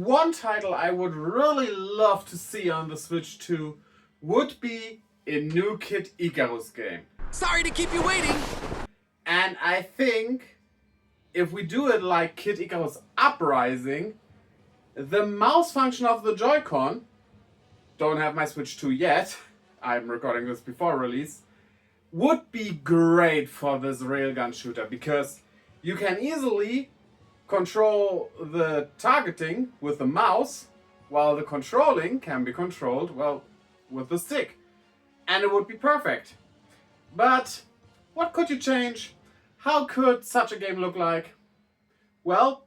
one title I would really love to see on the Switch 2 would be a new Kid Icarus game. Sorry to keep you waiting! And I think if we do it like Kid Icarus Uprising, the mouse function of the Joy-Con, don't have my Switch 2 yet, I'm recording this before release, would be great for this railgun shooter because you can easily control the targeting with the mouse while the controlling can be controlled, well, with the stick. And it would be perfect. But what could you change? How could such a game look like? Well,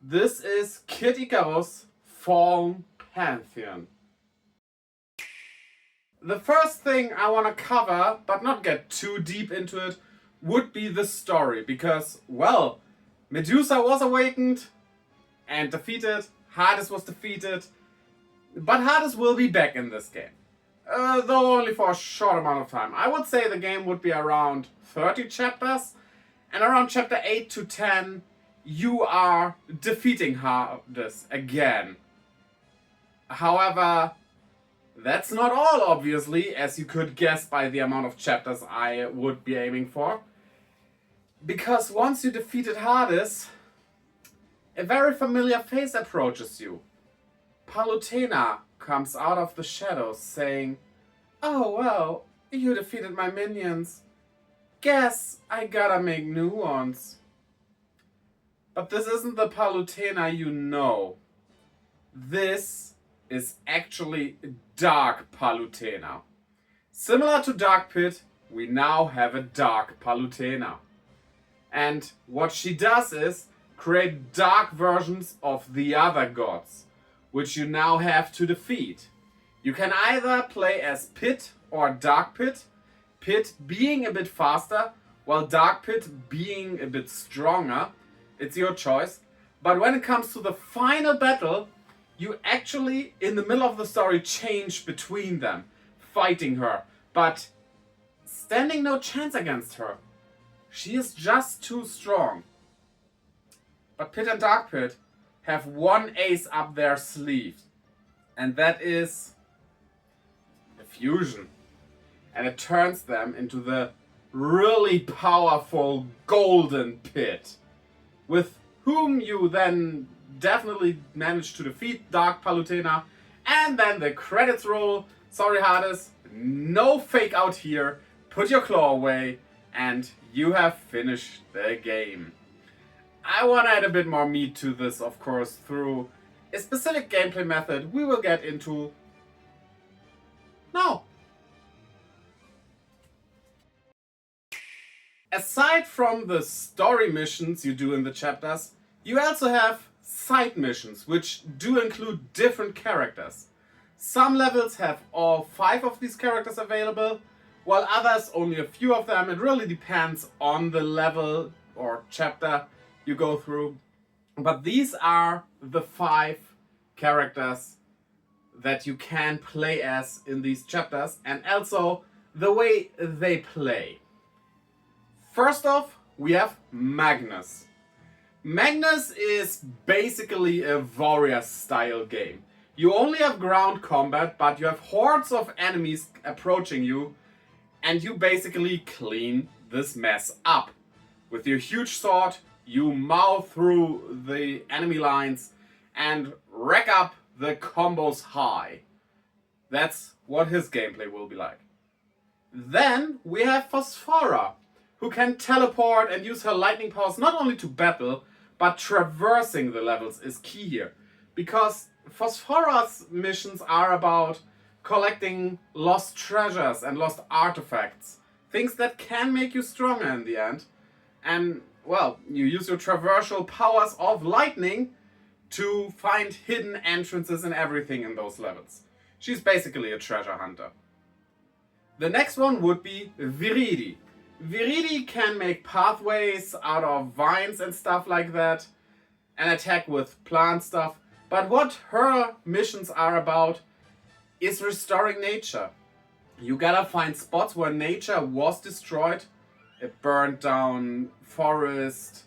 this is Kid Icarus Fallen Pantheon. The first thing I want to cover, but not get too deep into it, would be the story. Because, well, Medusa was awakened and defeated, Hades was defeated, but Hades will be back in this game. Though only for a short amount of time. I would say the game would be around 30 chapters, and around chapter 8 to 10 you are defeating Hades again. However, that's not all, obviously, as you could guess by the amount of chapters I would be aiming for. Because once you defeated Hades, a very familiar face approaches you. Palutena comes out of the shadows saying, "Oh well, you defeated my minions. Guess I gotta make new ones." But this isn't the Palutena you know. This is actually Dark Palutena. Similar to Dark Pit, we now have a Dark Palutena. And what she does is create dark versions of the other gods, which you now have to defeat. You can either play as Pit or Dark Pit, Pit being a bit faster, while Dark Pit being a bit stronger. It's your choice. But when it comes to the final battle, you actually, in the middle of the story, change between them, fighting her, but standing no chance against her. She is just too strong. But Pit and Dark Pit have one ace up their sleeve, and that is a fusion. And it turns them into the really powerful Golden Pit, with whom you then definitely manage to defeat Dark Palutena, and then the credits roll. Sorry Hades, no fake out here, put your claw away, and you have finished the game. I want to add a bit more meat to this, of course, through a specific gameplay method we will get into now. Aside from the story missions you do in the chapters, you also have side missions, which do include different characters. Some levels have all 5 of these characters available, while others only a few of them. It really depends on the level or chapter you go through. But these are the 5 characters that you can play as in these chapters, and also the way they play. First off, we have Magnus. Magnus is basically a warrior style game. You only have ground combat, but you have hordes of enemies approaching you, and you basically clean this mess up. With your huge sword, you mow through the enemy lines and rack up the combos high. That's what his gameplay will be like. Then we have Phosphora, who can teleport and use her lightning powers not only to battle, but traversing the levels is key here. Because Phosphora's missions are about collecting lost treasures and lost artifacts. Things that can make you stronger in the end. And, well, you use your traversal powers of lightning to find hidden entrances and everything in those levels. She's basically a treasure hunter. The next one would be Viridi. Viridi can make pathways out of vines and stuff like that, and attack with plant stuff. But what her missions are about is restoring nature. You gotta find spots where nature was destroyed. A burned down forest,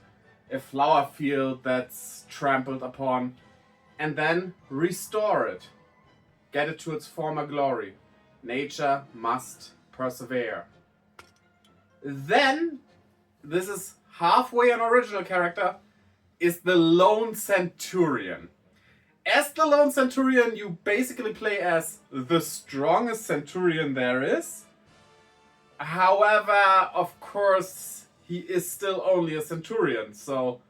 a flower field that's trampled upon. and then restore it. Get it to its former glory. Nature must persevere. Then, this is halfway an original character, is the Lone Centurion. As the Lone Centurion, you basically play as the strongest Centurion there is. However, of course, he is still only a Centurion, so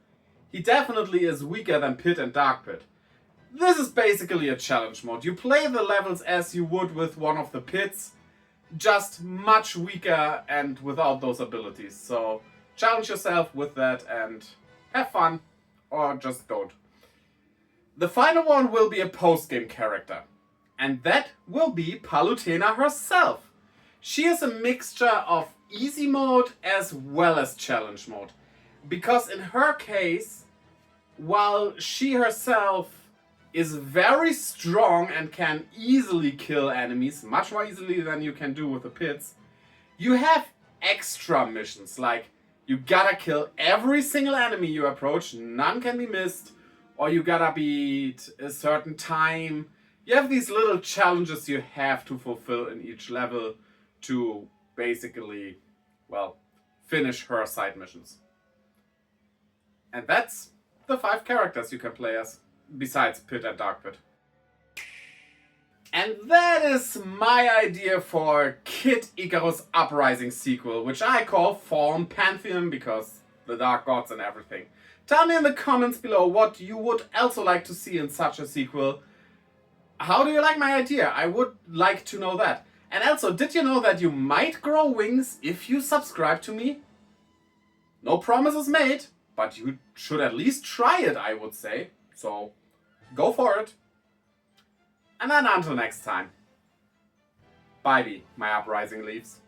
he definitely is weaker than Pit and Dark Pit. This is basically a challenge mode. You play the levels as you would with one of the pits, just much weaker and without those abilities. So challenge yourself with that and have fun, or just don't. The final one will be a post-game character, and that will be Palutena herself. She is a mixture of easy mode as well as challenge mode, because in her case, while she herself is very strong and can easily kill enemies, much more easily than you can do with the pits, you have extra missions, like you gotta kill every single enemy you approach, none can be missed, or you gotta beat a certain time. You have these little challenges you have to fulfill in each level to basically, well, finish her side missions. And that's the 5 characters you can play as, besides Pit and Dark Pit. And that is my idea for Kid Icarus Uprising sequel, which I call Fallen Pantheon because the Dark Gods and everything. Tell me in the comments below what you would also like to see in such a sequel. How do you like my idea? I would like to know that. And also, did you know that you might grow wings if you subscribe to me? No promises made, but you should at least try it, I would say. So, go for it. And then until next time. Bye, my uprising leaves.